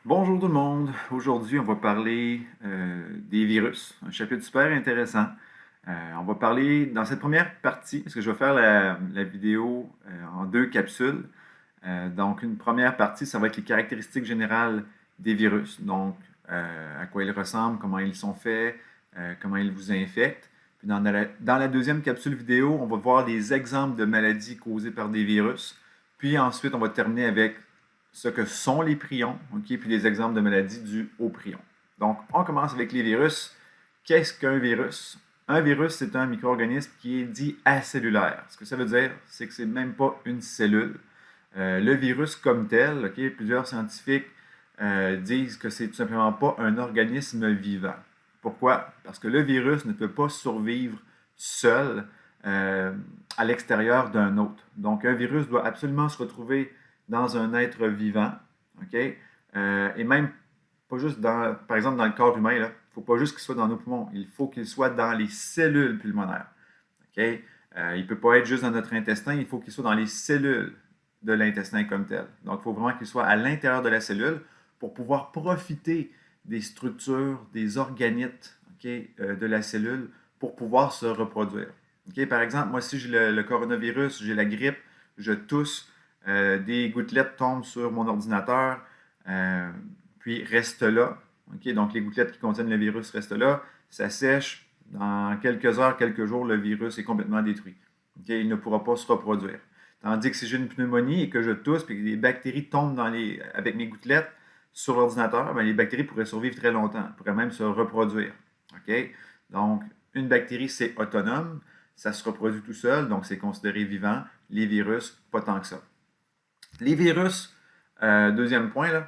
Bonjour tout le monde. Aujourd'hui, on va parler des virus. Un chapitre super intéressant. On va parler dans cette première partie, parce que je vais faire la vidéo en deux capsules. Donc, une première partie, ça va être les caractéristiques générales des virus. Donc, à quoi ils ressemblent, comment ils sont faits, comment ils vous infectent. Puis dans la deuxième capsule vidéo, on va voir des exemples de maladies causées par des virus. Puis ensuite, on va terminer avec ce que sont les prions, ok, puis les exemples de maladies dues aux prions. Donc, on commence avec les virus. Qu'est-ce qu'un virus? Un virus, c'est un micro-organisme qui est dit acellulaire. Ce que ça veut dire, c'est que c'est même pas une cellule. Le virus comme tel, ok, plusieurs scientifiques disent que c'est tout simplement pas un organisme vivant. Pourquoi? Parce que le virus ne peut pas survivre seul euh, à l'extérieur d'un autre. Donc, un virus doit absolument se retrouver dans un être vivant, ok? Et même pas juste dans, par exemple, dans le corps humain, il ne faut pas juste qu'il soit dans nos poumons, il faut qu'il soit dans les cellules pulmonaires. Ok? Il ne peut pas être juste dans notre intestin, il faut qu'il soit dans les cellules de l'intestin comme tel. Donc, il faut vraiment qu'il soit à l'intérieur de la cellule pour pouvoir profiter des structures, des organites, ok, de la cellule pour pouvoir se reproduire. Ok? Par exemple, moi, si j'ai le coronavirus, j'ai la grippe, je tousse, des gouttelettes tombent sur mon ordinateur, euh, puis restent là. Ok? Donc, les gouttelettes qui contiennent le virus restent là, ça sèche. Dans quelques heures, quelques jours, le virus est complètement détruit. Ok? Il ne pourra pas se reproduire. Tandis que si j'ai une pneumonie et que je tousse et que les bactéries tombent avec mes gouttelettes sur l'ordinateur, ben, les bactéries pourraient survivre très longtemps, pourraient même se reproduire. Ok? Donc, une bactérie, c'est autonome, ça se reproduit tout seul, donc c'est considéré vivant. Les virus, pas tant que ça. Les virus, deuxième point, là,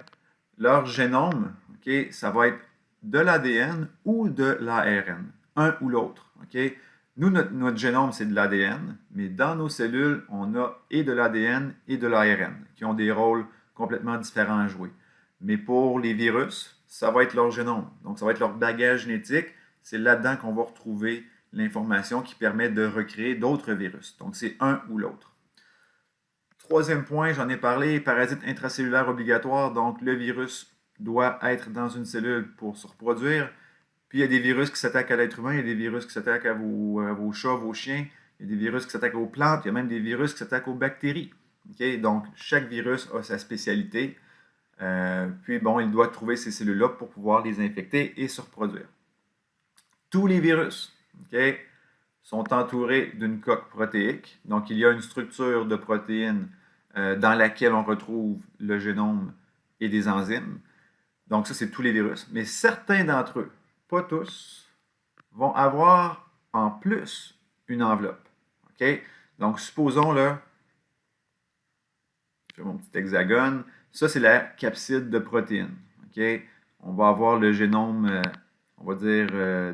leur génome, ok, ça va être de l'ADN ou de l'ARN, un ou l'autre. Ok. Nous, notre génome, c'est de l'ADN, mais dans nos cellules, on a et de l'ADN et de l'ARN, qui ont des rôles complètement différents à jouer. Mais pour les virus, ça va être leur génome. Donc, ça va être leur bagage génétique. C'est là-dedans qu'on va retrouver l'information qui permet de recréer d'autres virus. Donc, c'est un ou l'autre. Troisième point, j'en ai parlé, parasite intracellulaire obligatoire. Donc, le virus doit être dans une cellule pour se reproduire. Puis, il y a des virus qui s'attaquent à l'être humain, il y a des virus qui s'attaquent à vos chats, vos chiens, il y a des virus qui s'attaquent aux plantes, il y a même des virus qui s'attaquent aux bactéries. Okay? Donc, chaque virus a sa spécialité. Puis, bon, il doit trouver ces cellules-là pour pouvoir les infecter et se reproduire. Tous les virus, okay, sont entourés d'une coque protéique. Donc, il y a une structure de protéines dans laquelle on retrouve le génome et des enzymes. Donc, ça, c'est tous les virus. Mais certains d'entre eux, pas tous, vont avoir en plus une enveloppe. OK? Donc, supposons, là, je fais mon petit hexagone. Ça, c'est la capside de protéines. OK? On va avoir le génome, on va dire,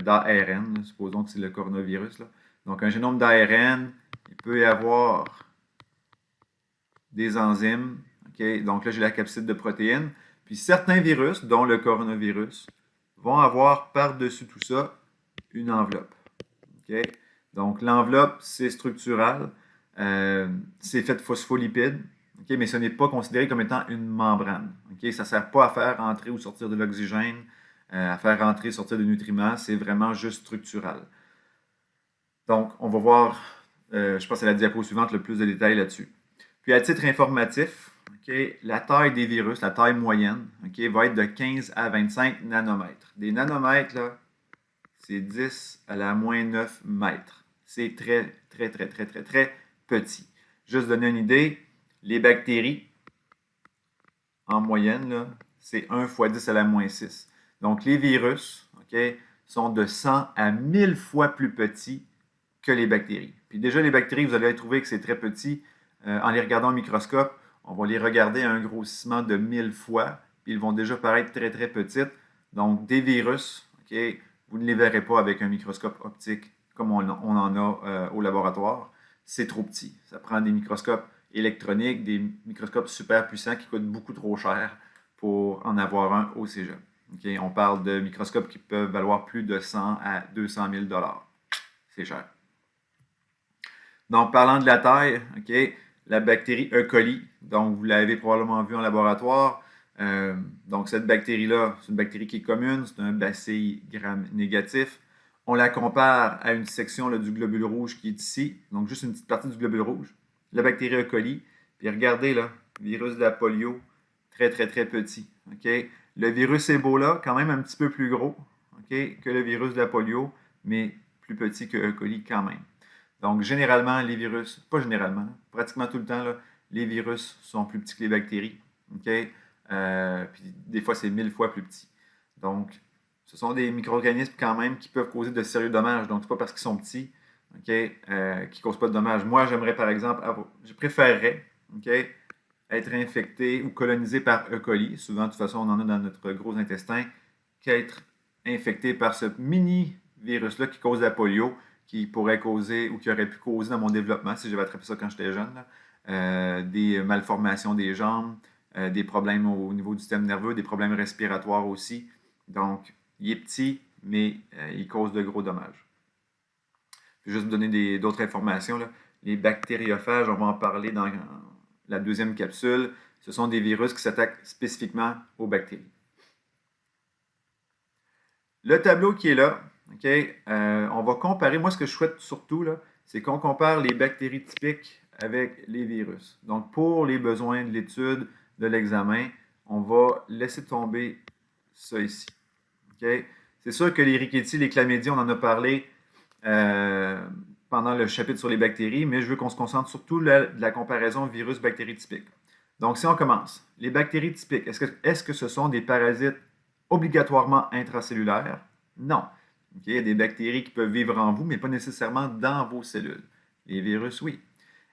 d'ARN. Supposons que c'est le coronavirus. Là. Donc, un génome d'ARN, il peut y avoir des enzymes. OK? Donc là, j'ai la capside de protéines. Puis certains virus, dont le coronavirus, vont avoir par-dessus tout ça une enveloppe. OK? Donc l'enveloppe, c'est structural. C'est fait de phospholipides. OK? Mais ce n'est pas considéré comme étant une membrane. OK? Ça ne sert pas à faire entrer ou sortir de l'oxygène, à faire entrer et sortir des nutriments. C'est vraiment juste structural. Donc, on va voir, je pense à la diapo suivante, le plus de détails là-dessus. Puis à titre informatif, okay, la taille des virus, la taille moyenne, okay, va être de 15 à 25 nanomètres. Des nanomètres, là, c'est 10 à la moins 9 mètres. C'est très, très, très, très, très, très petit. Juste donner une idée, les bactéries, en moyenne, là, c'est 1 fois 10 à la moins 6. Donc les virus, okay, sont de 100 à 1000 fois plus petits que les bactéries. Puis déjà, les bactéries, vous allez trouver que c'est très petit. En les regardant au microscope, on va les regarder à un grossissement de 1000 fois, puis ils vont déjà paraître très, très petites. Donc, des virus, okay, vous ne les verrez pas avec un microscope optique comme on en a au laboratoire. C'est trop petit. Ça prend des microscopes électroniques, des microscopes super puissants qui coûtent beaucoup trop cher pour en avoir un au cégep. Okay? On parle de microscopes qui peuvent valoir plus de 100 à 200 000 $. C'est cher. Donc, parlant de la taille, okay, la bactérie E. coli, donc vous l'avez probablement vu en laboratoire, Donc, cette bactérie-là, c'est une bactérie qui est commune, c'est un bacille gram-négatif. On la compare à une section là, du globule rouge qui est ici, donc juste une petite partie du globule rouge. La bactérie E. coli, puis regardez là, virus de la polio, très très très petit. Okay? Le virus Ebola, quand même un petit peu plus gros que le virus de la polio, mais plus petit que E. coli quand même. Donc, généralement, les virus, pas généralement, pratiquement tout le temps, là, les virus sont plus petits que les bactéries. Okay? Puis des fois, c'est 1000 fois plus petit. Donc, ce sont des micro-organismes quand même qui peuvent causer de sérieux dommages. Donc, ce n'est pas parce qu'ils sont petits qu'ils ne causent pas de dommages. Moi, j'aimerais par exemple, je préférerais être infecté ou colonisé par E. coli. Souvent, de toute façon, on en a dans notre gros intestin, qu'être infecté par ce mini-virus-là qui cause la polio, qui pourrait causer ou qui aurait pu causer dans mon développement, si j'avais attrapé ça quand j'étais jeune, là, des malformations des jambes, des problèmes au niveau du système nerveux, des problèmes respiratoires aussi. Donc, il est petit, mais il cause de gros dommages. Je vais juste vous donner d'autres informations, là. Les bactériophages, on va en parler dans la deuxième capsule. Ce sont des virus qui s'attaquent spécifiquement aux bactéries. Le tableau qui est là, on va comparer. Moi, ce que je souhaite surtout, c'est qu'on compare les bactéries typiques avec les virus. Donc, pour les besoins de l'étude, de l'examen, on va laisser tomber ça ici. C'est sûr que les rickettsia, les chlamydia, on en a parlé pendant le chapitre sur les bactéries, mais je veux qu'on se concentre surtout de la comparaison virus-bactéries typiques. Donc, si on commence, les bactéries typiques, est-ce que ce sont des parasites obligatoirement intracellulaires? Non. Il y a des bactéries qui peuvent vivre en vous, mais pas nécessairement dans vos cellules. Les virus, oui.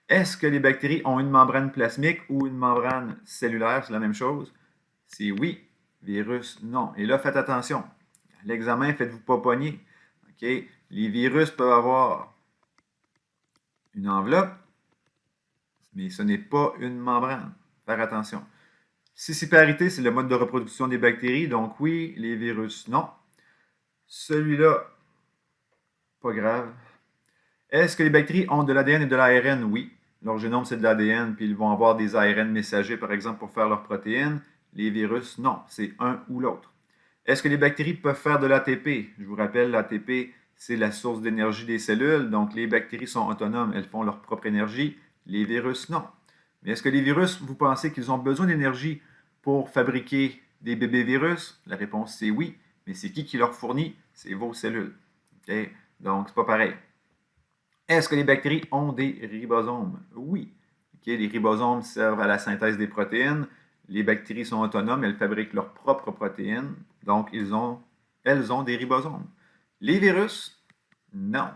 Est-ce que les bactéries ont une membrane plasmique ou une membrane cellulaire? C'est la même chose? C'est oui. Virus, non. Et là, faites attention. À l'examen, faites-vous pas pogner. Les virus peuvent avoir une enveloppe, mais ce n'est pas une membrane. Faire attention. Scissiparité, c'est le mode de reproduction des bactéries. Donc oui, les virus, non. Celui-là, pas grave. Est-ce que les bactéries ont de l'ADN et de l'ARN? Oui. Leur génome, c'est de l'ADN, puis ils vont avoir des ARN messagers, par exemple, pour faire leurs protéines. Les virus, non. C'est un ou l'autre. Est-ce que les bactéries peuvent faire de l'ATP? Je vous rappelle, l'ATP, c'est la source d'énergie des cellules. Donc, les bactéries sont autonomes. Elles font leur propre énergie. Les virus, non. Mais est-ce que les virus, vous pensez qu'ils ont besoin d'énergie pour fabriquer des bébés virus? La réponse, c'est oui. Mais c'est qui leur fournit? C'est vos cellules. Donc, c'est pas pareil. Est-ce que les bactéries ont des ribosomes? Oui. Les ribosomes servent à la synthèse des protéines. Les bactéries sont autonomes, elles fabriquent leurs propres protéines. Donc, elles ont des ribosomes. Les virus? Non.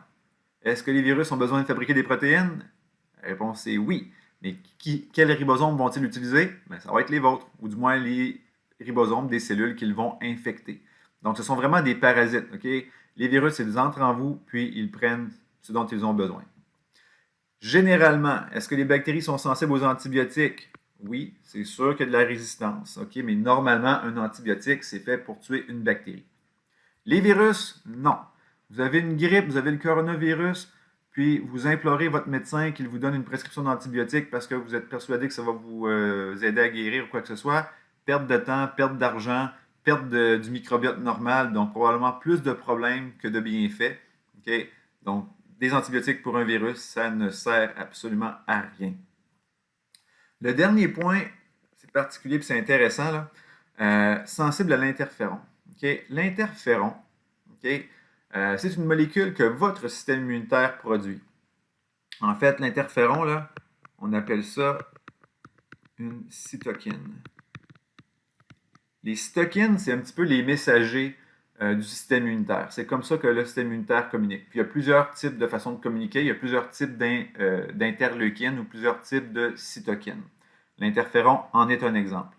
Est-ce que les virus ont besoin de fabriquer des protéines? La réponse est oui. Mais quels ribosomes vont-ils utiliser? Ça va être les vôtres, ou du moins les ribosomes des cellules qu'ils vont infecter. Donc, ce sont vraiment des parasites. Les virus, ils entrent en vous, puis ils prennent ce dont ils ont besoin. Généralement, est-ce que les bactéries sont sensibles aux antibiotiques? Oui, c'est sûr qu'il y a de la résistance. Mais normalement, un antibiotique, c'est fait pour tuer une bactérie. Les virus, non. Vous avez une grippe, vous avez le coronavirus, puis vous implorez votre médecin qu'il vous donne une prescription d'antibiotiques parce que vous êtes persuadé que ça va vous aider à guérir ou quoi que ce soit. Perte de temps, perte d'argent, perte du microbiote normal, donc probablement plus de problèmes que de bienfaits. Donc, des antibiotiques pour un virus, ça ne sert absolument à rien. Le dernier point, c'est particulier et c'est intéressant, là, sensible à l'interféron. L'interféron, c'est une molécule que votre système immunitaire produit. En fait, l'interféron, là, on appelle ça une cytokine. Les cytokines, c'est un petit peu les messagers du système immunitaire. C'est comme ça que le système immunitaire communique. Puis il y a plusieurs types de façons de communiquer. Il y a plusieurs types d'interleukines ou plusieurs types de cytokines. L'interféron en est un exemple.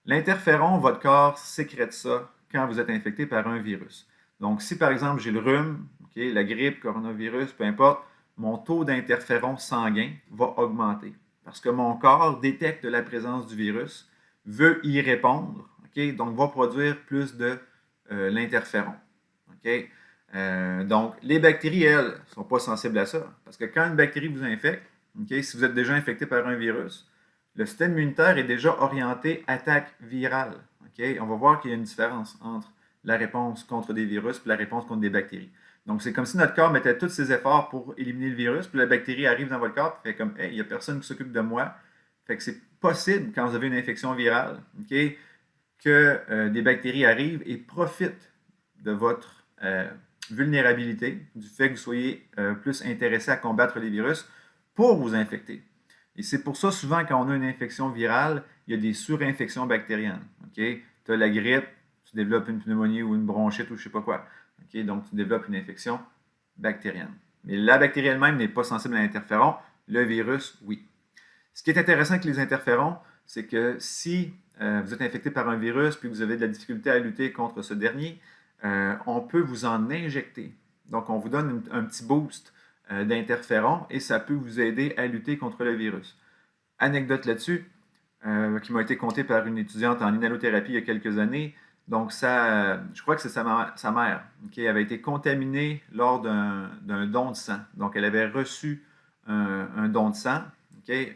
L'interféron, votre corps sécrète ça quand vous êtes infecté par un virus. Donc, si par exemple j'ai le rhume, la grippe, coronavirus, peu importe, mon taux d'interféron sanguin va augmenter parce que mon corps détecte la présence du virus, veut y répondre, donc va produire plus de l'interféron. Donc, les bactéries, elles, ne sont pas sensibles à ça. Parce que quand une bactérie vous infecte, si vous êtes déjà infecté par un virus, le système immunitaire est déjà orienté attaque virale. Okay? On va voir qu'il y a une différence entre la réponse contre des virus et la réponse contre des bactéries. Donc, c'est comme si notre corps mettait tous ses efforts pour éliminer le virus, puis la bactérie arrive dans votre corps et fait comme, hey, il n'y a personne qui s'occupe de moi. Fait que c'est possible, quand vous avez une infection virale, okay, que des bactéries arrivent et profitent de votre vulnérabilité, du fait que vous soyez plus intéressé à combattre les virus pour vous infecter. Et c'est pour ça, souvent, quand on a une infection virale, il y a des surinfections bactériennes. Okay? Tu as la grippe, tu développes une pneumonie ou une bronchite ou je ne sais pas quoi. Okay? Donc, tu développes une infection bactérienne. Mais la bactérie elle-même n'est pas sensible à l'interféron. Le virus, oui. Ce qui est intéressant avec les interférons, c'est que si vous êtes infecté par un virus puis vous avez de la difficulté à lutter contre ce dernier, on peut vous en injecter. Donc, on vous donne un petit boost d'interférons et ça peut vous aider à lutter contre le virus. Anecdote là-dessus, qui m'a été contée par une étudiante en inhalothérapie il y a quelques années. Donc, je crois que c'est sa mère qui avait été contaminée lors d'un don de sang. Donc, elle avait reçu un don de sang. Okay?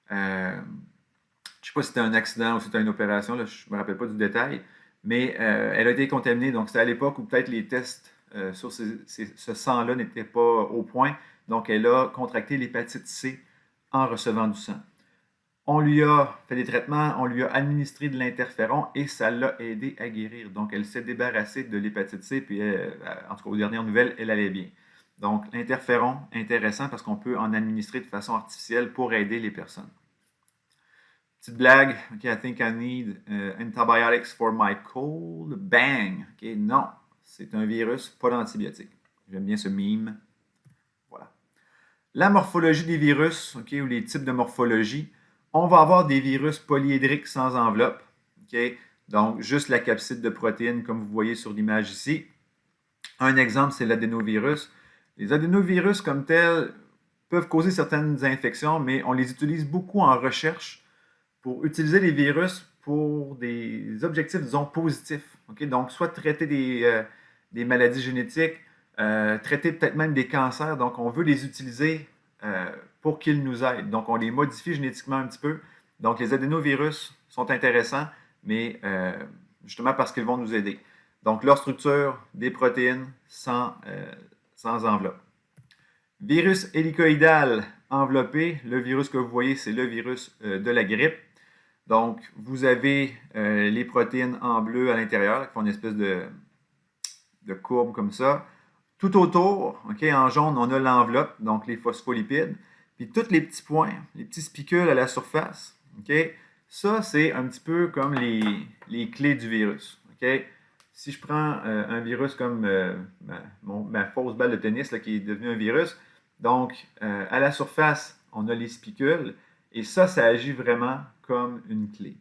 Je ne sais pas si c'était un accident ou si c'était une opération, là, je ne me rappelle pas du détail, mais elle a été contaminée. Donc, c'était à l'époque où peut-être les tests sur ce sang-là n'étaient pas au point. Donc, elle a contracté l'hépatite C en recevant du sang. On lui a fait des traitements, on lui a administré de l'interféron et ça l'a aidé à guérir. Donc, elle s'est débarrassée de l'hépatite C, puis en tout cas, aux dernières nouvelles, elle allait bien. Donc, l'interféron, intéressant parce qu'on peut en administrer de façon artificielle pour aider les personnes. Petite blague, OK, I think I need antibiotics for my cold. Bang! OK, non, c'est un virus, pas d'antibiotiques. J'aime bien ce meme. Voilà. La morphologie des virus, OK, ou les types de morphologie. On va avoir des virus polyédriques sans enveloppe. OK, donc juste la capside de protéines, comme vous voyez sur l'image ici. Un exemple, c'est l'adénovirus. Les adénovirus, comme tels, peuvent causer certaines infections, mais on les utilise beaucoup en recherche pour utiliser les virus pour des objectifs, disons, positifs. Okay? Donc, soit traiter des maladies génétiques, traiter peut-être même des cancers. Donc, on veut les utiliser pour qu'ils nous aident. Donc, on les modifie génétiquement un petit peu. Donc, les adénovirus sont intéressants, mais justement parce qu'ils vont nous aider. Donc, leur structure, des protéines sans enveloppe. Virus hélicoïdal enveloppé. Le virus que vous voyez, c'est le virus de la grippe. Donc, vous avez les protéines en bleu à l'intérieur, qui font une espèce de courbe comme ça. Tout autour, okay, en jaune, on a l'enveloppe, donc les phospholipides. Puis tous les petits points, les petits spicules à la surface, okay, ça, c'est un petit peu comme les clés du virus. Okay? Si je prends un virus comme ma fausse balle de tennis là, qui est devenue un virus, donc à la surface, on a les spicules, et ça agit vraiment comme une clé.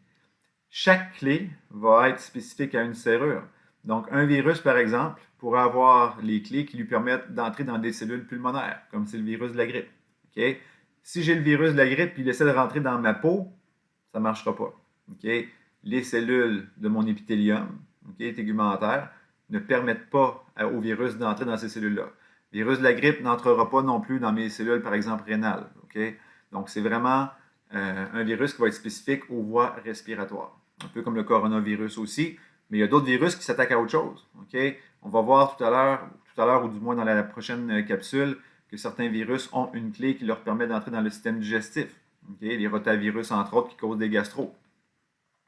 Chaque clé va être spécifique à une serrure. Donc, un virus, par exemple, pourrait avoir les clés qui lui permettent d'entrer dans des cellules pulmonaires, comme c'est le virus de la grippe. Okay? Si j'ai le virus de la grippe et il essaie de rentrer dans ma peau, ça ne marchera pas. Okay? Les cellules de mon épithélium, okay, tégumentaire, ne permettent pas au virus d'entrer dans ces cellules-là. Le virus de la grippe n'entrera pas non plus dans mes cellules, par exemple, rénales. Okay? Donc, c'est vraiment un virus qui va être spécifique aux voies respiratoires. Un peu comme le coronavirus aussi, mais il y a d'autres virus qui s'attaquent à autre chose. Okay? On va voir tout à l'heure, ou du moins dans la prochaine capsule, que certains virus ont une clé qui leur permet d'entrer dans le système digestif. Okay? Les rotavirus, entre autres, qui causent des gastro.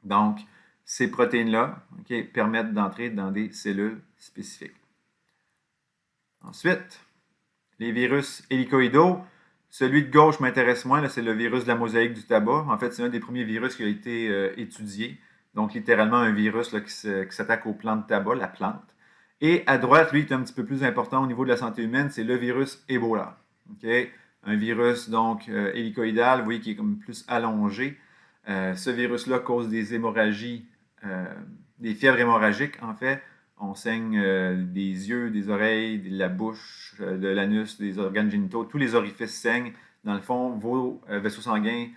Donc, ces protéines-là permettent d'entrer dans des cellules spécifiques. Ensuite, les virus hélicoïdaux. Celui de gauche m'intéresse moins, c'est le virus de la mosaïque du tabac. En fait, c'est un des premiers virus qui a été étudié. Donc, littéralement, un virus là, qui s'attaque aux plantes de tabac, la plante. Et à droite, lui, qui est un petit peu plus important au niveau de la santé humaine, c'est le virus Ebola. Okay? Un virus, donc, hélicoïdal, vous voyez, qui est comme plus allongé. Ce virus-là cause des hémorragies, des fièvres hémorragiques, en fait. On saigne des yeux, des oreilles, de la bouche, de l'anus, des organes génitaux. Tous les orifices saignent. Dans le fond, vos vaisseaux sanguins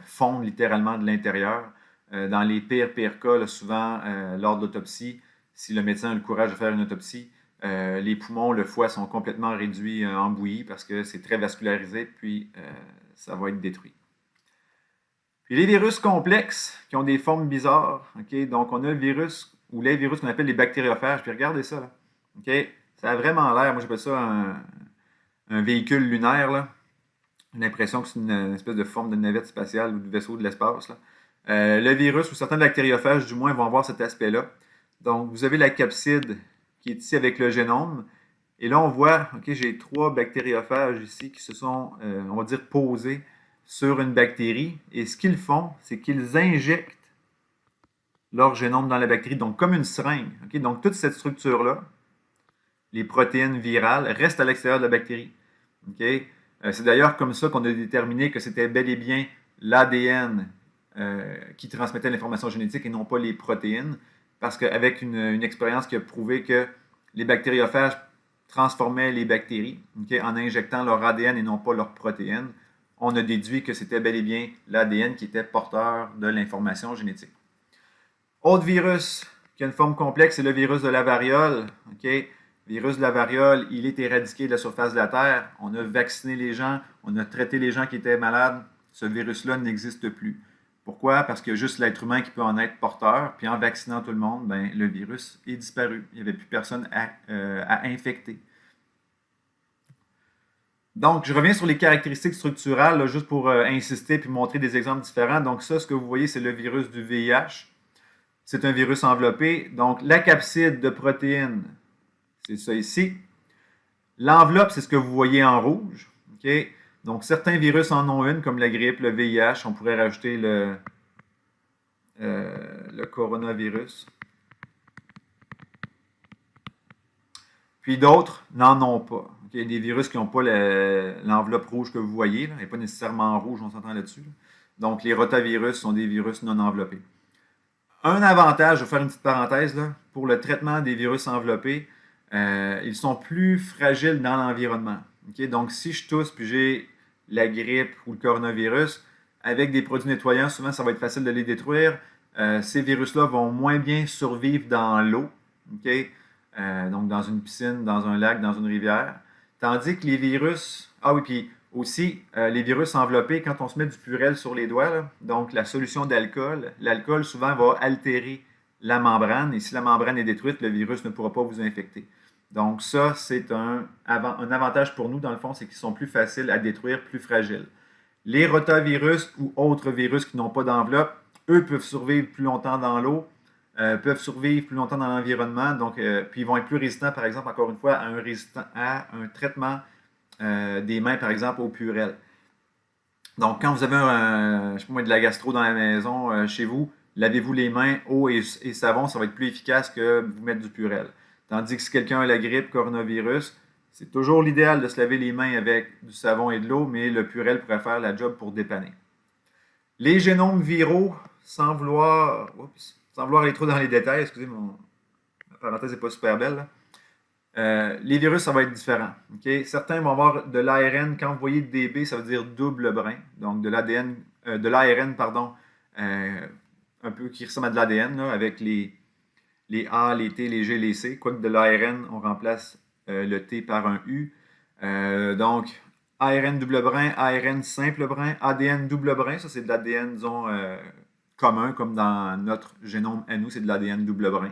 fondent littéralement de l'intérieur. Dans les pires cas, là, souvent, lors de l'autopsie, si le médecin a le courage de faire une autopsie, les poumons, le foie sont complètement réduits en bouillie parce que c'est très vascularisé, puis ça va être détruit. Puis les virus complexes qui ont des formes bizarres, OK? Donc, on a le virus ou les virus qu'on appelle les bactériophages. Puis regardez ça, là. OK? Ça a vraiment l'air, moi j'appelle ça un véhicule lunaire, là. J'ai l'impression que c'est une espèce de forme de navette spatiale ou de vaisseau de l'espace, là. Le virus ou certains bactériophages, du moins, vont avoir cet aspect-là. Donc, vous avez la capside qui est ici avec le génome. Et là, on voit, OK, j'ai 3 bactériophages ici qui se sont, on va dire, posés sur une bactérie. Et ce qu'ils font, c'est qu'ils injectent leur génome dans la bactérie, donc comme une seringue. OK? Donc, toute cette structure-là, les protéines virales, restent à l'extérieur de la bactérie. OK? C'est d'ailleurs comme ça qu'on a déterminé que c'était bel et bien l'ADN qui transmettait l'information génétique et non pas les protéines, parce qu'avec une expérience qui a prouvé que les bactériophages transformaient les bactéries, okay, en injectant leur ADN et non pas leurs protéines, on a déduit que c'était bel et bien l'ADN qui était porteur de l'information génétique. Autre virus qui a une forme complexe, c'est le virus de la variole. Okay? Le virus de la variole, il est éradiqué de la surface de la Terre. On a vacciné les gens, on a traité les gens qui étaient malades. Ce virus-là n'existe plus. Pourquoi? Parce qu'il y a juste l'être humain qui peut en être porteur, puis en vaccinant tout le monde, ben, le virus est disparu. Il n'y avait plus personne à infecter. Donc, je reviens sur les caractéristiques structurales, là, juste pour insister puis montrer des exemples différents. Donc, ça, ce que vous voyez, c'est le virus du VIH. C'est un virus enveloppé. Donc, la capside de protéines, c'est ça ici. L'enveloppe, c'est ce que vous voyez en rouge. Okay? Donc, certains virus en ont une, comme la grippe, le VIH. On pourrait rajouter le coronavirus. Puis d'autres n'en ont pas. Okay? Des virus qui n'ont pas l'enveloppe rouge que vous voyez. Là. Elle n'est pas nécessairement rouge, on s'entend là-dessus. Là. Donc, les rotavirus sont des virus non enveloppés. Un avantage, je vais faire une petite parenthèse, là, pour le traitement des virus enveloppés, ils sont plus fragiles dans l'environnement. Okay? Donc, si je tousse puis j'ai la grippe ou le coronavirus, avec des produits nettoyants, souvent, ça va être facile de les détruire. Ces virus-là vont moins bien survivre dans l'eau, okay? Donc dans une piscine, dans un lac, dans une rivière. Tandis que les virus... Ah oui, puis aussi, les virus enveloppés, quand on se met du Purell sur les doigts, là, donc la solution d'alcool, l'alcool souvent va altérer la membrane, et si la membrane est détruite, le virus ne pourra pas vous infecter. Donc ça, c'est un avantage pour nous, dans le fond, c'est qu'ils sont plus faciles à détruire, plus fragiles. Les rotavirus ou autres virus qui n'ont pas d'enveloppe, eux peuvent survivre plus longtemps dans l'eau, peuvent survivre plus longtemps dans l'environnement, donc puis ils vont être plus résistants, par exemple, encore une fois, à un traitement des mains, par exemple, au Purell. Donc, quand vous avez je sais pas moi, de la gastro dans la maison, chez vous, lavez-vous les mains, eau et savon, ça va être plus efficace que vous mettre du Purell. Tandis que si quelqu'un a la grippe, coronavirus, c'est toujours l'idéal de se laver les mains avec du savon et de l'eau, mais le Purell pourrait faire la job pour dépanner. Les génomes viraux, sans vouloir aller trop dans les détails, excusez, ma parenthèse n'est pas super belle, là. Les virus, ça va être différent. Okay? Certains vont avoir de l'ARN. Quand vous voyez DB, ça veut dire double brin. Donc de l'ADN, de l'ARN, pardon, un peu qui ressemble à de l'ADN, avec les A, les T, les G, les C. Quoique de l'ARN, on remplace le T par un U. Donc, ARN double brin, ARN simple brin, ADN double brin, ça c'est de l'ADN, disons, commun, comme dans notre génome à nous, c'est de l'ADN double brin.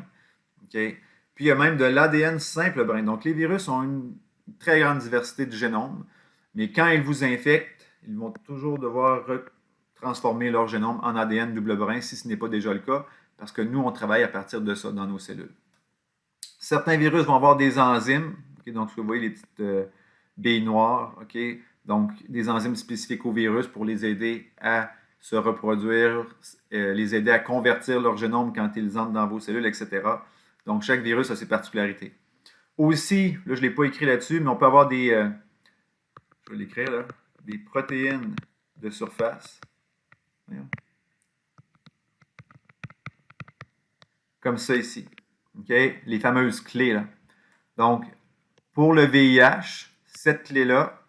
Okay? Puis il y a même de l'ADN simple brin. Donc les virus ont une très grande diversité de génomes, mais quand ils vous infectent, ils vont toujours devoir transformer leur génome en ADN double brin si ce n'est pas déjà le cas, parce que nous, on travaille à partir de ça dans nos cellules. Certains virus vont avoir des enzymes, okay? Donc vous voyez les petites billes noires, okay? Donc des enzymes spécifiques aux virus pour les aider à se reproduire, les aider à convertir leur génome quand ils entrent dans vos cellules, etc. Donc, chaque virus a ses particularités. Aussi, là, je ne l'ai pas écrit là-dessus, mais on peut avoir des, je vais l'écrire là, des protéines de surface. Voyons. Comme ça ici. Okay? Les fameuses clés, là. Donc, pour le VIH, cette clé-là,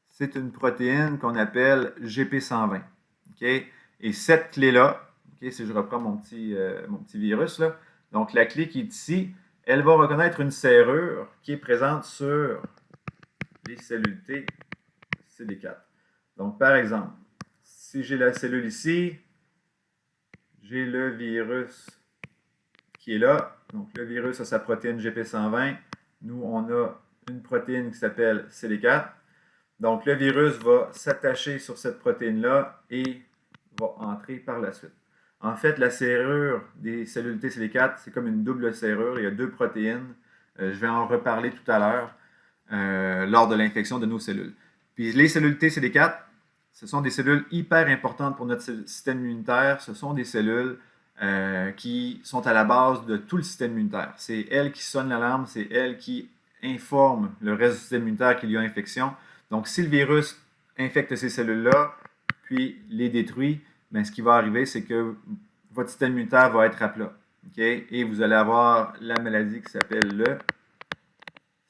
c'est une protéine qu'on appelle GP120. Okay? Et cette clé-là, okay, si je reprends mon petit virus, là, donc la clé qui est ici, elle va reconnaître une serrure qui est présente sur les cellules T CD4. Donc, par exemple, si j'ai la cellule ici, j'ai le virus qui est là. Donc, le virus a sa protéine GP120. Nous, on a une protéine qui s'appelle CD4. Donc, le virus va s'attacher sur cette protéine-là et va entrer par la suite. En fait, la serrure des cellules T CD4, c'est comme une double serrure. Il y a deux protéines. Je vais en reparler tout à l'heure lors de l'infection de nos cellules. Puis les cellules T CD4, ce sont des cellules hyper importantes pour notre système immunitaire. Ce sont des cellules qui sont à la base de tout le système immunitaire. C'est elles qui sonnent l'alarme, c'est elles qui informent le reste du système immunitaire qu'il y a infection. Donc, si le virus infecte ces cellules-là, puis les détruit, bien, ce qui va arriver, c'est que votre système immunitaire va être à plat. Okay? Et vous allez avoir la maladie qui s'appelle le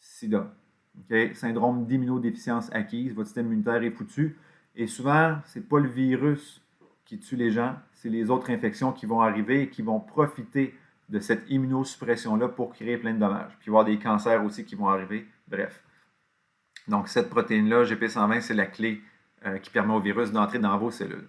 SIDA. Okay? Syndrome d'immunodéficience acquise. Votre système immunitaire est foutu. Et souvent, ce n'est pas le virus qui tue les gens, c'est les autres infections qui vont arriver et qui vont profiter de cette immunosuppression-là pour créer plein de dommages. Puis il va y avoir des cancers aussi qui vont arriver. Bref. Donc, cette protéine-là, GP120, c'est la clé qui permet au virus d'entrer dans vos cellules.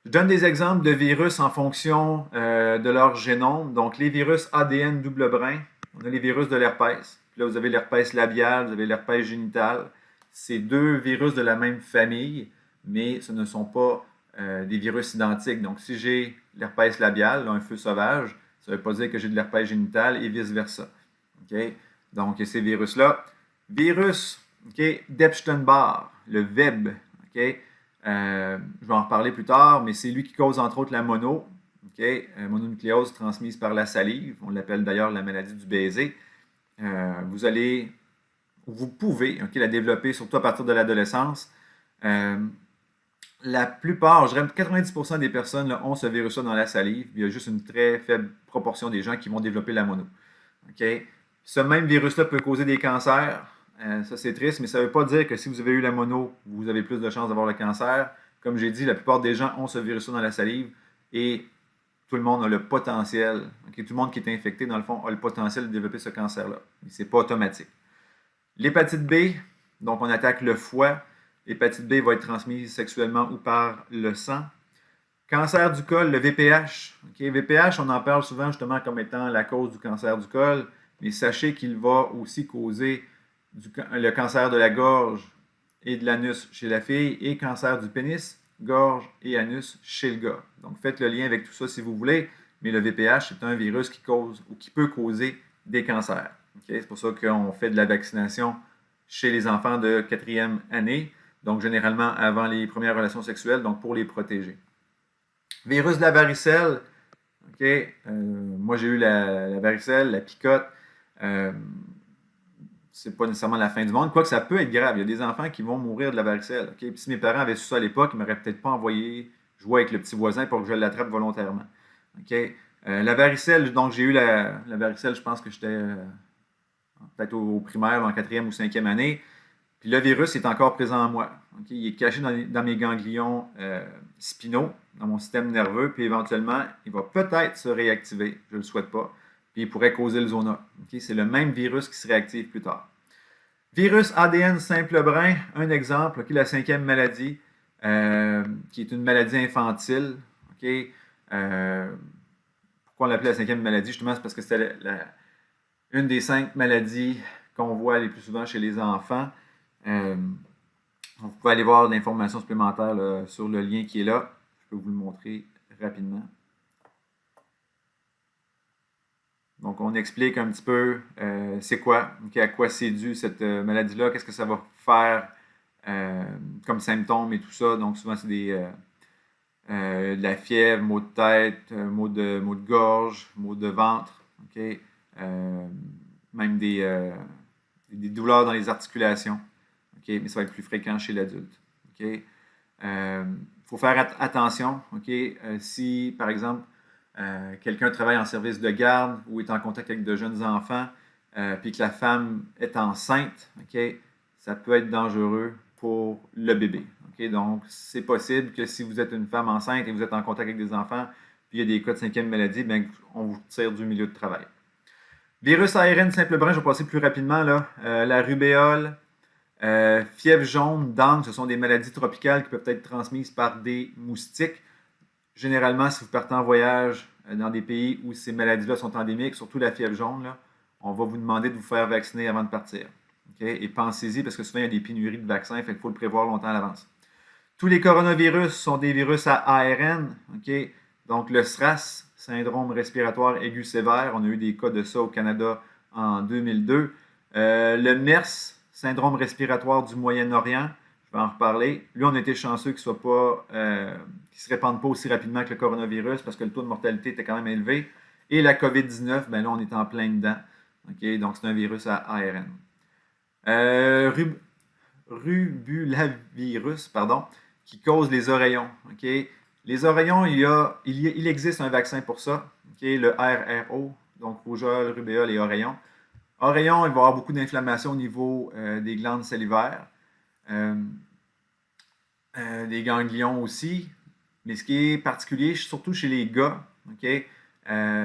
Je donne des exemples de virus en fonction de leur génome. Donc, les virus ADN double brin, on a les virus de l'herpès. Puis là, vous avez l'herpès labial, vous avez l'herpès génital. C'est deux virus de la même famille, mais ce ne sont pas des virus identiques. Donc, si j'ai l'herpès labial, un feu sauvage, ça ne veut pas dire que j'ai de l'herpès génital et vice-versa. Okay? Donc, ces virus-là. Virus d'Epstein-Barr, le VEB. Je vais en reparler plus tard, mais c'est lui qui cause entre autres la mononucléose transmise par la salive. On l'appelle d'ailleurs la maladie du baiser. Vous pouvez la développer, surtout à partir de l'adolescence. La plupart, je dirais 90% des personnes là, ont ce virus-là dans la salive. Il y a juste une très faible proportion des gens qui vont développer la mono. Ce même virus-là peut causer des cancers. Ça, c'est triste, mais ça ne veut pas dire que si vous avez eu la mono, vous avez plus de chances d'avoir le cancer. Comme j'ai dit, la plupart des gens ont ce virus-là dans la salive et tout le monde a le potentiel. Tout le monde qui est infecté, dans le fond, a le potentiel de développer ce cancer-là. Mais ce n'est pas automatique. L'hépatite B, donc on attaque le foie. L'hépatite B va être transmise sexuellement ou par le sang. Cancer du col, le VPH. VPH, on en parle souvent justement comme étant la cause du cancer du col, mais sachez qu'il va aussi causer le cancer de la gorge et de l'anus chez la fille et cancer du pénis, gorge et anus chez le gars. Donc faites le lien avec tout ça si vous voulez, mais le VPH, c'est un virus qui cause ou qui peut causer des cancers. C'est pour ça qu'on fait de la vaccination chez les enfants de 4e année, donc généralement avant les premières relations sexuelles, donc pour les protéger. Virus de la varicelle, moi j'ai eu la varicelle, la picote, c'est pas nécessairement la fin du monde, quoique ça peut être grave. Il y a des enfants qui vont mourir de la varicelle. Puis si mes parents avaient su ça à l'époque, ils ne m'auraient peut-être pas envoyé jouer avec le petit voisin pour que je l'attrape volontairement. La varicelle, donc j'ai eu la varicelle, je pense que j'étais peut-être au primaire, en 4e ou 5e année. Puis le virus est encore présent en moi. Il est caché dans mes ganglions spinaux, dans mon système nerveux, puis éventuellement, il va peut-être se réactiver, je ne le souhaite pas, puis il pourrait causer le zona. C'est le même virus qui se réactive plus tard. Virus ADN simple brin, un exemple, la 5e maladie, qui est une maladie infantile. Pourquoi on l'appelait la 5e maladie? Justement, c'est parce que c'était une des 5 maladies qu'on voit les plus souvent chez les enfants. Vous pouvez aller voir l'information supplémentaire là, sur le lien qui est là. Je peux vous le montrer rapidement. Donc, on explique un petit peu c'est quoi, à quoi c'est dû cette maladie-là, qu'est-ce que ça va faire comme symptômes et tout ça. Donc, souvent, c'est de la fièvre, maux de tête, maux de gorge, maux de ventre, même des douleurs dans les articulations. Mais ça va être plus fréquent chez l'adulte. Faut faire attention. Si, par exemple, quelqu'un travaille en service de garde ou est en contact avec de jeunes enfants, puis que la femme est enceinte, ça peut être dangereux pour le bébé. Donc, c'est possible que si vous êtes une femme enceinte et vous êtes en contact avec des enfants, puis il y a des cas de 5e maladie, bien, on vous tire du milieu de travail. Virus ARN simple brin, je vais passer plus rapidement. Là. La rubéole, Fièvre jaune, dengue, ce sont des maladies tropicales qui peuvent être transmises par des moustiques. Généralement, si vous partez en voyage dans des pays où ces maladies-là sont endémiques, surtout la fièvre jaune, là, on va vous demander de vous faire vacciner avant de partir. Okay? Et pensez-y parce que souvent, il y a des pénuries de vaccins, fait qu'il faut le prévoir longtemps à l'avance. Tous les coronavirus sont des virus à ARN. Okay? Donc, le SRAS, syndrome respiratoire aigu sévère, on a eu des cas de ça au Canada en 2002. Le MERS, syndrome respiratoire du Moyen-Orient, je vais en reparler. Lui, on a été chanceux qu'il ne se répande pas aussi rapidement que le coronavirus parce que le taux de mortalité était quand même élevé. Et la COVID-19, ben là, on est en plein dedans. Okay? Donc, c'est un virus à ARN. Rubulavirus, pardon, qui cause les oreillons. Okay? Les oreillons, il existe un vaccin pour ça, okay? Le RRO, donc rougeole, rubéole et oreillons. Oreillons, il va y avoir beaucoup d'inflammation au niveau des glandes salivaires, des ganglions aussi. Mais ce qui est particulier, surtout chez les gars, okay,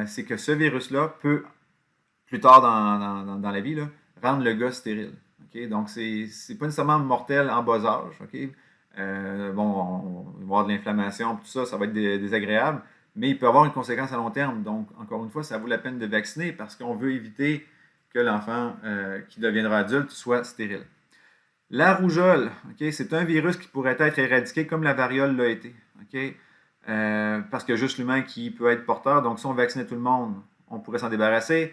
c'est que ce virus-là peut, plus tard dans la vie, là, rendre le gars stérile. Okay? Donc, c'est pas nécessairement mortel en bas âge. Okay? Bon, on va avoir de l'inflammation, tout ça, ça va être désagréable, mais il peut avoir une conséquence à long terme. Donc, encore une fois, ça vaut la peine de vacciner parce qu'on veut éviter que l'enfant qui deviendra adulte soit stérile. La rougeole, okay, c'est un virus qui pourrait être éradiqué comme la variole l'a été. Okay? Parce qu'il y a juste l'humain qui peut être porteur. Donc, si on vaccinait tout le monde, on pourrait s'en débarrasser.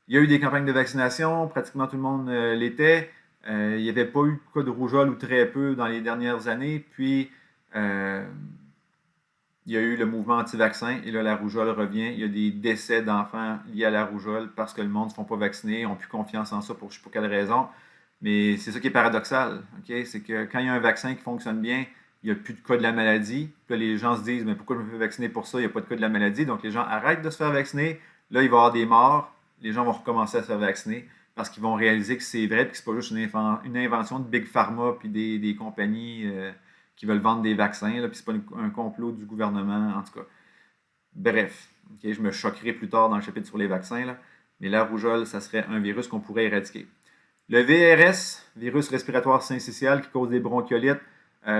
Il y a eu des campagnes de vaccination, pratiquement tout le monde l'était. Il n'y avait pas eu de cas de rougeole ou très peu dans les dernières années. Puis, il y a eu le mouvement anti-vaccin et là, la rougeole revient. Il y a des décès d'enfants liés à la rougeole parce que le monde ne se font pas vacciner, n'ont plus confiance en ça pour je ne sais pas quelle raison. Mais c'est ça qui est paradoxal. Okay? C'est que quand il y a un vaccin qui fonctionne bien, il n'y a plus de cas de la maladie. Puis là, les gens se disent, mais pourquoi je me fais vacciner pour ça? Il n'y a pas de cas de la maladie. Donc, les gens arrêtent de se faire vacciner. Là, il va y avoir des morts. Les gens vont recommencer à se faire vacciner parce qu'ils vont réaliser que c'est vrai et que ce n'est pas juste une invention de Big Pharma puis des compagnies qui veulent vendre des vaccins. Puis ce n'est pas un complot du gouvernement, en tout cas. Bref, okay, je me choquerai plus tard dans le chapitre sur les vaccins. Là, mais la rougeole, ça serait un virus qu'on pourrait éradiquer. Le VRS, virus respiratoire syncytial qui cause des bronchiolites,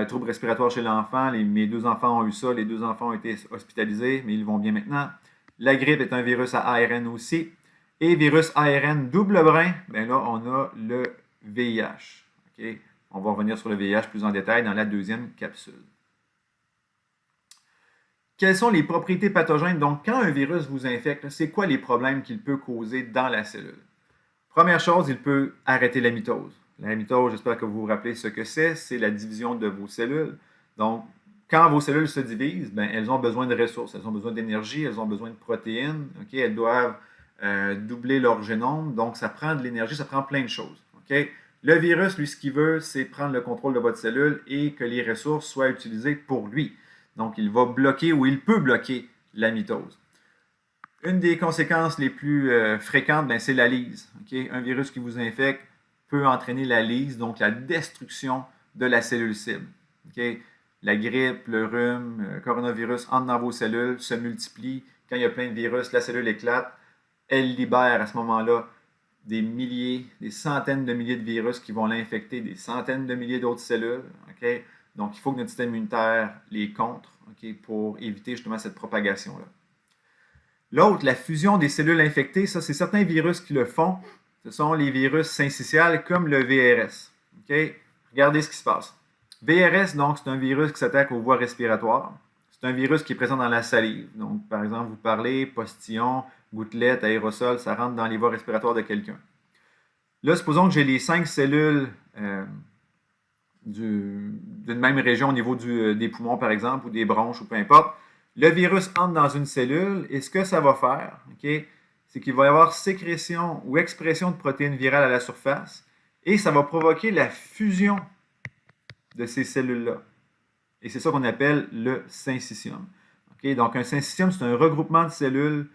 troubles respiratoires chez l'enfant. Mes 2 enfants ont eu ça. Les 2 enfants ont été hospitalisés, mais ils vont bien maintenant. La grippe est un virus à ARN aussi. Et virus ARN double brin, bien là, on a le VIH. Okay? On va revenir sur le VIH plus en détail dans la deuxième capsule. Quelles sont les propriétés pathogènes? Donc, quand un virus vous infecte, c'est quoi les problèmes qu'il peut causer dans la cellule? Première chose, il peut arrêter la mitose. La mitose, j'espère que vous vous rappelez ce que c'est la division de vos cellules. Donc, quand vos cellules se divisent, bien, elles ont besoin de ressources, elles ont besoin d'énergie, elles ont besoin de protéines. Okay? Elles doivent doubler leur génome, donc ça prend de l'énergie, ça prend plein de choses. Okay? Le virus, lui, ce qu'il veut, c'est prendre le contrôle de votre cellule et que les ressources soient utilisées pour lui. Donc, il va bloquer ou il peut bloquer la mitose. Une des conséquences les plus fréquentes, ben, c'est la lyse. Okay? Un virus qui vous infecte peut entraîner la lyse, donc la destruction de la cellule cible. Okay? La grippe, le rhume, le coronavirus entrent dans vos cellules, se multiplient. Quand il y a plein de virus, la cellule éclate. Elle libère à ce moment-là des milliers, des centaines de milliers de virus qui vont l'infecter, des centaines de milliers d'autres cellules. Okay? Donc, il faut que notre système immunitaire les contre, okay, pour éviter justement cette propagation-là. L'autre, la fusion des cellules infectées, ça, c'est certains virus qui le font. Ce sont les virus syncytiales comme le VRS. Okay? Regardez ce qui se passe. VRS, donc, c'est un virus qui s'attaque aux voies respiratoires. C'est un virus qui est présent dans la salive. Donc, par exemple, vous parlez, postillon, gouttelette, aérosol, ça rentre dans les voies respiratoires de quelqu'un. Là, supposons que j'ai les 5 cellules d'une même région au niveau des poumons, par exemple, ou des bronches, ou peu importe. Le virus entre dans une cellule et ce que ça va faire, okay, c'est qu'il va y avoir sécrétion ou expression de protéines virales à la surface et ça va provoquer la fusion de ces cellules-là. Et c'est ça qu'on appelle le syncytium. Okay? Donc, un syncytium, c'est un regroupement de cellules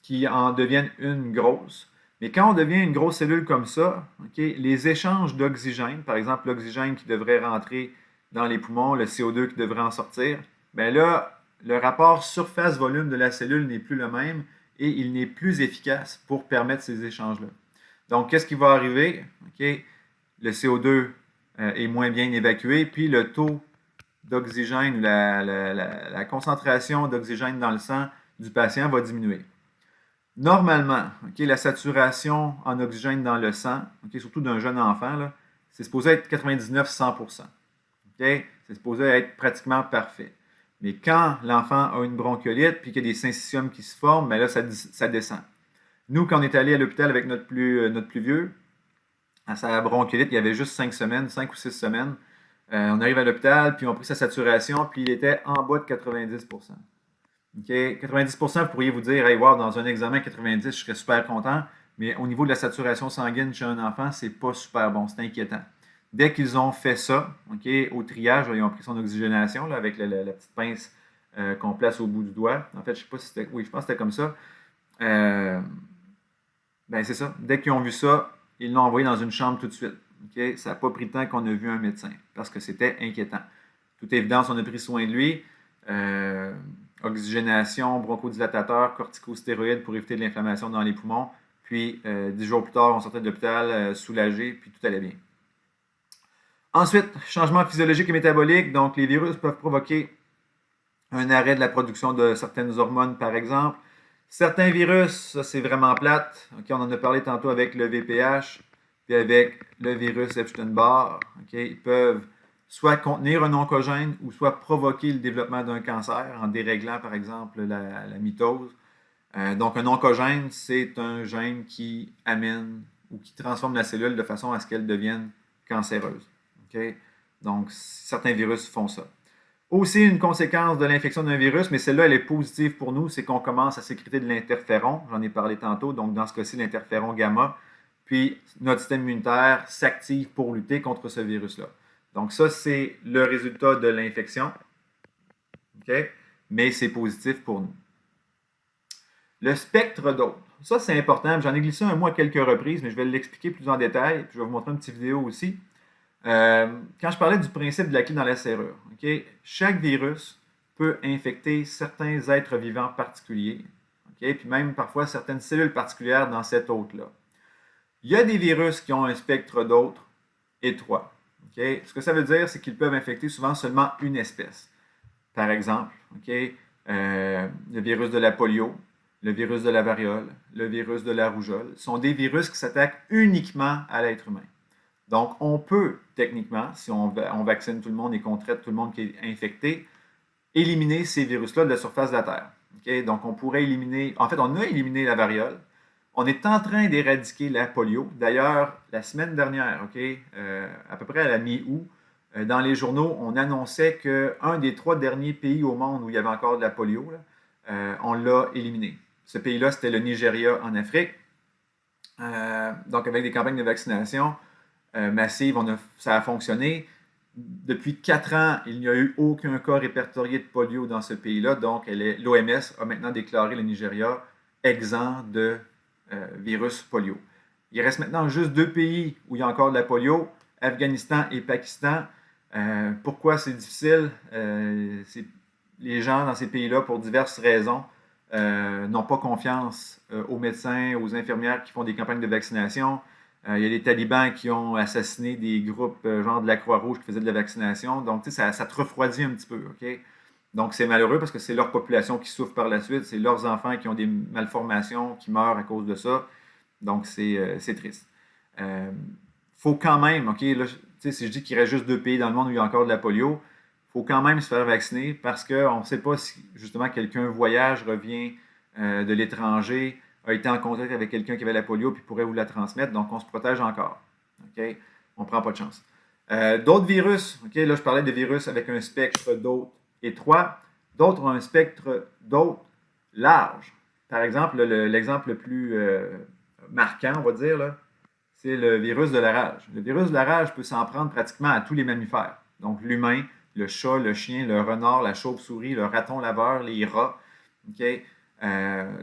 qui en deviennent une grosse. Mais quand on devient une grosse cellule comme ça, okay, les échanges d'oxygène, par exemple l'oxygène qui devrait rentrer dans les poumons, le CO2 qui devrait en sortir, bien là, le rapport surface-volume de la cellule n'est plus le même et il n'est plus efficace pour permettre ces échanges-là. Donc, qu'est-ce qui va arriver? Okay? le CO2 est moins bien évacué, puis le taux d'oxygène, la concentration d'oxygène dans le sang du patient va diminuer. Normalement, la saturation en oxygène dans le sang, surtout d'un jeune enfant, c'est supposé être 99-100%. C'est supposé être pratiquement parfait. Mais quand l'enfant a une bronchiolite puis qu'il y a des syncytiums qui se forment, bien là, ça descend. Nous, quand on est allé à l'hôpital avec notre plus vieux, à sa bronchiolite, il y avait juste 5 ou 6 semaines. On arrive à l'hôpital, puis on a pris sa saturation, puis il était en bas de 90%. 90%, vous pourriez vous dire, hey, wow, dans un examen 90, je serais super content, mais au niveau de la saturation sanguine chez un enfant, c'est pas super bon, c'est inquiétant. Dès qu'ils ont fait ça, au triage, ils ont pris son oxygénation là, avec la petite pince qu'on place au bout du doigt. En fait, je ne sais pas si c'était. Oui, je pense que c'était comme ça. Ben c'est ça. Dès qu'ils ont vu ça, ils l'ont envoyé dans une chambre tout de suite. Ça n'a pas pris de temps qu'on a vu un médecin parce que c'était inquiétant. Toute évidence, on a pris soin de lui. Oxygénation, bronchodilatateur, corticostéroïdes pour éviter de l'inflammation dans les poumons. Puis, 10 jours plus tard, on sortait de l'hôpital soulagé, puis tout allait bien. Ensuite, changement physiologique et métabolique. Donc, les virus peuvent provoquer un arrêt de la production de certaines hormones, par exemple. Certains virus, ça c'est vraiment plate. On en a parlé tantôt avec le VPH, puis avec le virus Epstein-Barr. Ils peuvent soit contenir un oncogène ou soit provoquer le développement d'un cancer en déréglant, par exemple, la mitose. Donc, un oncogène, c'est un gène qui amène ou qui transforme la cellule de façon à ce qu'elle devienne cancéreuse. Donc, certains virus font ça. Aussi, une conséquence de l'infection d'un virus, mais celle-là, elle est positive pour nous, c'est qu'on commence à sécréter de l'interféron. J'en ai parlé tantôt. Donc, dans ce cas-ci, l'interféron gamma. Puis, notre système immunitaire s'active pour lutter contre ce virus-là. Donc, ça, c'est le résultat de l'infection. Mais c'est positif pour nous. Le spectre d'autres. Ça, c'est important. J'en ai glissé un mot à quelques reprises, mais je vais l'expliquer plus en détail. Puis, je vais vous montrer une petite vidéo aussi. Quand je parlais du principe de la clé dans la serrure, chaque virus peut infecter certains êtres vivants particuliers, puis même parfois certaines cellules particulières dans cet hôte-là. Il y a des virus qui ont un spectre d'hôtes étroit. Ce que ça veut dire, c'est qu'ils peuvent infecter souvent seulement une espèce. Par exemple, le virus de la polio, le virus de la variole, le virus de la rougeole sont des virus qui s'attaquent uniquement à l'être humain. Donc, on peut, techniquement, si on vaccine tout le monde et qu'on traite tout le monde qui est infecté, éliminer ces virus-là de la surface de la Terre. Donc, on pourrait éliminer... En fait, on a éliminé la variole. On est en train d'éradiquer la polio. D'ailleurs, la semaine dernière, à peu près à la mi-août, dans les journaux, on annonçait qu'un des 3 derniers pays au monde où il y avait encore de la polio, on l'a éliminé. Ce pays-là, c'était le Nigeria en Afrique. Donc, avec des campagnes de vaccination massive, ça a fonctionné. Depuis 4 ans, il n'y a eu aucun cas répertorié de polio dans ce pays-là. Donc, l'OMS a maintenant déclaré le Nigeria exempt de virus polio. Il reste maintenant juste 2 pays où il y a encore de la polio, Afghanistan et Pakistan. Pourquoi c'est difficile? Les gens dans ces pays-là, pour diverses raisons, n'ont pas confiance aux médecins, aux infirmières qui font des campagnes de vaccination. Il y a des talibans qui ont assassiné des groupes genre de la Croix-Rouge qui faisaient de la vaccination. Donc, ça te refroidit un petit peu. Donc, c'est malheureux parce que c'est leur population qui souffre par la suite. C'est leurs enfants qui ont des malformations, qui meurent à cause de ça. Donc, c'est triste. Faut quand même, là, si je dis qu'il reste juste 2 pays dans le monde où il y a encore de la polio, il faut quand même se faire vacciner parce qu'on ne sait pas si, justement, quelqu'un voyage, revient de l'étranger, a été en contact avec quelqu'un qui avait la polio puis pourrait vous la transmettre. Donc, on se protège encore. On ne prend pas de chance. D'autres virus, là, je parlais de virus avec un spectre d'hôtes étroit. D'autres ont un spectre d'hôtes large. Par exemple, l'exemple le plus marquant, on va dire, là, c'est le virus de la rage. Le virus de la rage peut s'en prendre pratiquement à tous les mammifères. Donc, l'humain, le chat, le chien, le renard, la chauve-souris, le raton laveur, les rats.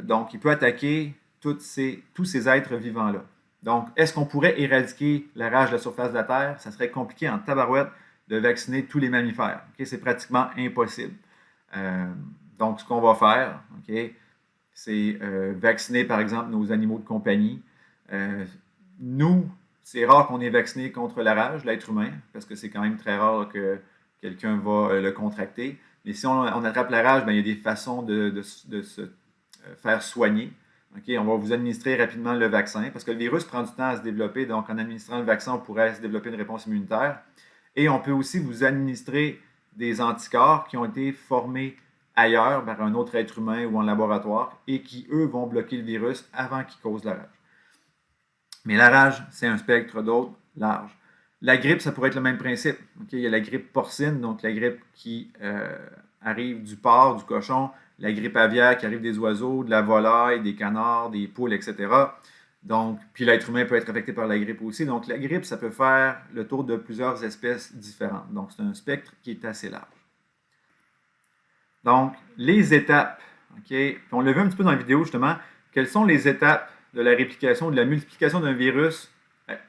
Donc, il peut attaquer tous ces êtres vivants-là. Donc, est-ce qu'on pourrait éradiquer la rage de la surface de la Terre? Ça serait compliqué en tabarouette de vacciner tous les mammifères. C'est pratiquement impossible. Donc, ce qu'on va faire, c'est vacciner, par exemple, nos animaux de compagnie. Nous, c'est rare qu'on est vacciné contre la rage, l'être humain, parce que c'est quand même très rare que quelqu'un va le contracter. Mais si on attrape la rage, ben, il y a des façons de se faire soigner. Okay? On va vous administrer rapidement le vaccin, parce que le virus prend du temps à se développer, donc en administrant le vaccin, on pourrait se développer une réponse immunitaire. Et on peut aussi vous administrer des anticorps qui ont été formés ailleurs par un autre être humain ou en laboratoire et qui, eux, vont bloquer le virus avant qu'il cause la rage. Mais la rage, c'est un spectre d'autres large. La grippe, ça pourrait être le même principe. Okay? Il y a la grippe porcine, donc la grippe qui arrive du porc, du cochon, la grippe aviaire qui arrive des oiseaux, de la volaille, des canards, des poules, etc. Donc, puis l'être humain peut être affecté par la grippe aussi. Donc, la grippe, ça peut faire le tour de plusieurs espèces différentes. Donc, c'est un spectre qui est assez large. Donc, les étapes. Okay? Puis on l'a vu un petit peu dans la vidéo, justement. Quelles sont les étapes de la réplication, de la multiplication d'un virus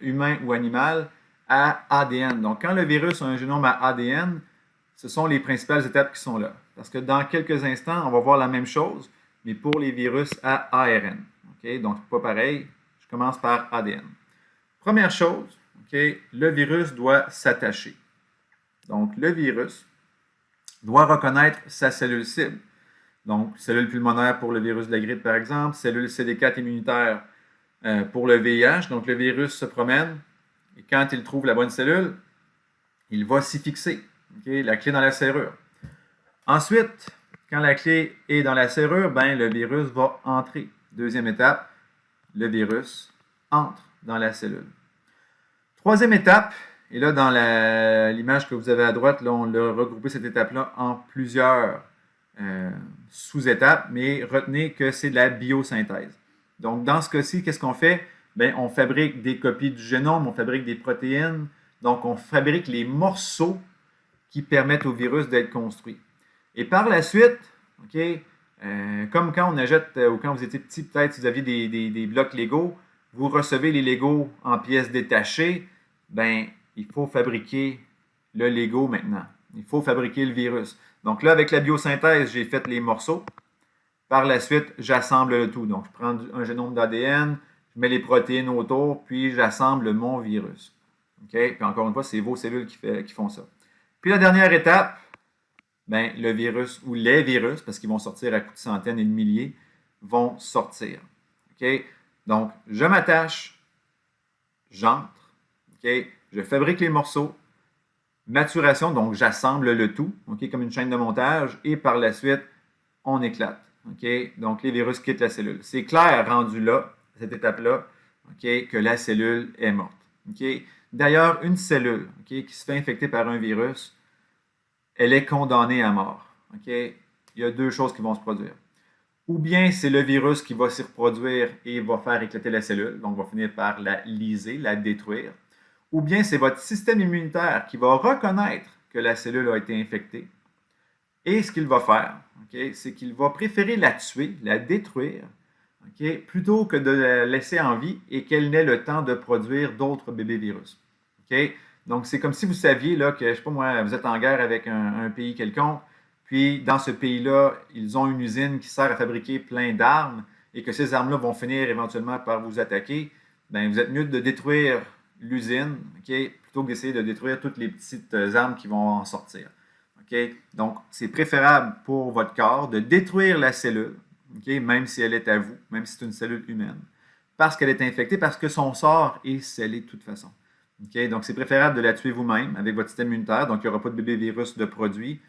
humain ou animal à ADN? Donc, quand le virus a un génome à ADN, ce sont les principales étapes qui sont là. Parce que dans quelques instants, on va voir la même chose, mais pour les virus à ARN. Okay? Donc, pas pareil. Je commence par ADN. Première chose, okay, le virus doit s'attacher. Donc, le virus doit reconnaître sa cellule cible. Donc, cellule pulmonaire pour le virus de la grippe, par exemple, cellule CD4 immunitaire pour le VIH. Donc, le virus se promène et quand il trouve la bonne cellule, il va s'y fixer. Okay? La clé dans la serrure. Ensuite, quand la clé est dans la serrure, ben, le virus va entrer. Deuxième étape, le virus entre dans la cellule. Troisième étape, et là, dans l'image que vous avez à droite, là, on a regroupé cette étape-là en plusieurs sous-étapes, mais retenez que c'est de la biosynthèse. Donc, dans ce cas-ci, qu'est-ce qu'on fait? Bien, on fabrique des copies du génome, on fabrique des protéines, donc on fabrique les morceaux qui permettent au virus d'être construit. Et par la suite, okay, comme quand on achète, ou quand vous étiez petit, peut-être si vous aviez des blocs Lego, vous recevez les Lego en pièces détachées, ben, il faut fabriquer le Lego maintenant. Il faut fabriquer le virus. Donc là, avec la biosynthèse, j'ai fait les morceaux. Par la suite, j'assemble le tout. Donc, je prends un génome d'ADN, je mets les protéines autour, puis j'assemble mon virus. Okay? Puis encore une fois, c'est vos cellules qui font ça. Puis la dernière étape, ben, le virus ou les virus, parce qu'ils vont sortir à coups de centaines et de milliers, vont sortir. Okay? Donc, je m'attache, j'entre, okay? Je fabrique les morceaux, maturation, donc j'assemble le tout, okay? Comme une chaîne de montage, et par la suite, on éclate. Okay? Donc, les virus quittent la cellule. C'est clair, rendu là, cette étape-là, okay, que la cellule est morte. Okay? D'ailleurs, une cellule okay, qui se fait infecter par un virus, elle est condamnée à mort. Okay? Il y a deux choses qui vont se produire. Ou bien c'est le virus qui va s'y reproduire et va faire éclater la cellule, donc va finir par la liser, la détruire. Ou bien c'est votre système immunitaire qui va reconnaître que la cellule a été infectée. Et ce qu'il va faire, okay, c'est qu'il va préférer la tuer, la détruire, okay, plutôt que de la laisser en vie et qu'elle n'ait le temps de produire d'autres bébés virus. Okay? Donc, c'est comme si vous saviez là, que, je ne sais pas moi, vous êtes en guerre avec un pays quelconque, puis dans ce pays-là, ils ont une usine qui sert à fabriquer plein d'armes et que ces armes-là vont finir éventuellement par vous attaquer. Bien, vous êtes mieux de détruire l'usine, okay, plutôt que d'essayer de détruire toutes les petites armes qui vont en sortir. Okay? Donc, c'est préférable pour votre corps de détruire la cellule, okay, même si elle est à vous, même si c'est une cellule humaine, parce qu'elle est infectée, parce que son sort est scellé de toute façon. Okay? Donc, c'est préférable de la tuer vous-même avec votre système immunitaire, donc il n'y aura pas de bébé virus de produit,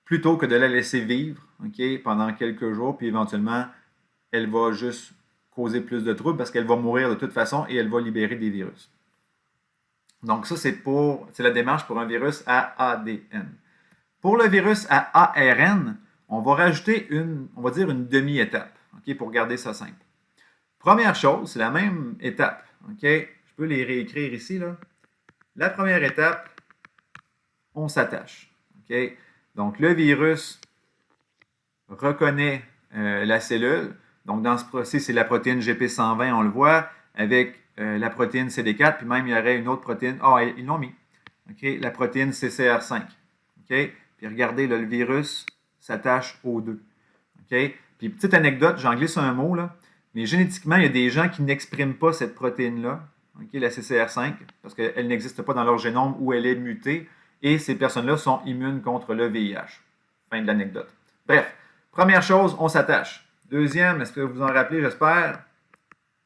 plutôt que de la laisser vivre okay, pendant quelques jours, puis éventuellement, elle va juste causer plus de troubles parce qu'elle va mourir de toute façon et elle va libérer des virus. Donc, ça, c'est la démarche pour un virus à ADN. Pour le virus à ARN, on va rajouter une demi-étape, okay, pour garder ça simple. Première chose, c'est la même étape. Okay? Je peux les réécrire ici. Là. La première étape, on s'attache. Okay? Donc, le virus reconnaît la cellule. Donc, dans ce processus, c'est la protéine GP120, on le voit, avec la protéine CD4, puis même il y aurait une autre protéine. Ah, ils l'ont mis. Okay? La protéine CCR5. Okay? Puis regardez, là, le virus s'attache aux deux. Okay? Puis, petite anecdote, j'en glisse un mot, là, mais génétiquement, il y a des gens qui n'expriment pas cette protéine-là. okay, la CCR5, parce qu'elle n'existe pas dans leur génome ou elle est mutée, et ces personnes-là sont immunes contre le VIH. Fin de l'anecdote. Bref, première chose, on s'attache. Deuxième, est-ce que vous en rappelez, j'espère,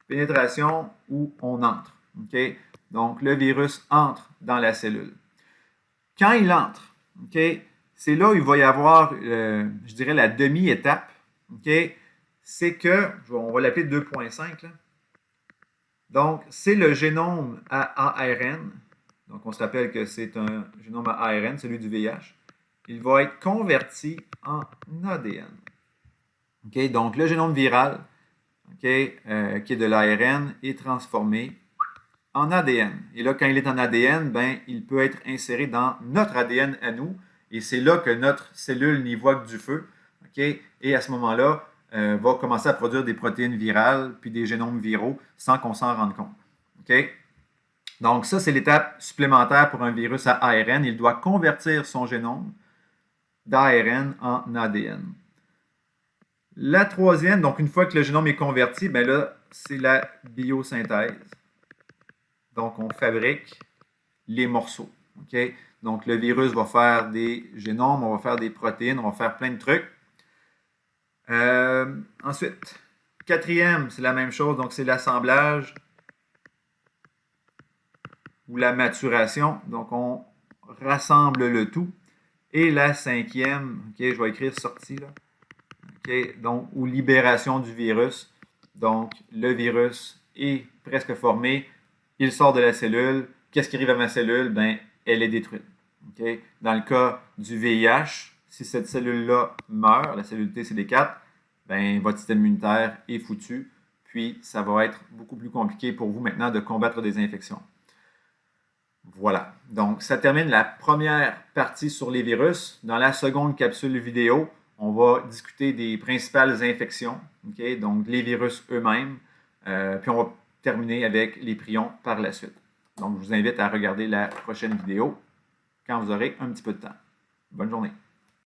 pénétration où on entre. Okay? Donc, le virus entre dans la cellule. Quand il entre, okay, c'est là où il va y avoir, je dirais, la demi-étape. Okay? C'est que, on va l'appeler 2.5. Donc, c'est le génome à ARN. Donc, on se rappelle que c'est un génome à ARN, celui du VIH. Il va être converti en ADN. Okay? Donc, le génome viral, okay, qui est de l'ARN, est transformé en ADN. Et là, quand il est en ADN, ben, il peut être inséré dans notre ADN à nous. Et c'est là que notre cellule n'y voit que du feu. Okay? Et à ce moment-là, va commencer à produire des protéines virales puis des génomes viraux sans qu'on s'en rende compte. Okay? Donc, ça, c'est l'étape supplémentaire pour un virus à ARN. Il doit convertir son génome d'ARN en ADN. La troisième, donc une fois que le génome est converti, ben là, c'est la biosynthèse. Donc, on fabrique les morceaux. Okay? Donc, le virus va faire des génomes, on va faire des protéines, on va faire plein de trucs. Ensuite, quatrième, c'est la même chose. Donc, c'est l'assemblage ou la maturation. Donc, on rassemble le tout. Et la cinquième, okay, je vais écrire sortie là. Okay, donc, ou libération du virus. Donc, le virus est presque formé. Il sort de la cellule. Qu'est-ce qui arrive à ma cellule? Ben, elle est détruite. Okay? Dans le cas du VIH, si cette cellule-là meurt, la cellule T CD4, ben, votre système immunitaire est foutu. Puis, ça va être beaucoup plus compliqué pour vous maintenant de combattre des infections. Voilà. Donc, ça termine la première partie sur les virus. Dans la seconde capsule vidéo, on va discuter des principales infections, okay? Donc les virus eux-mêmes. Puis on va terminer avec les prions par la suite. Donc, je vous invite à regarder la prochaine vidéo quand vous aurez un petit peu de temps. Bonne journée.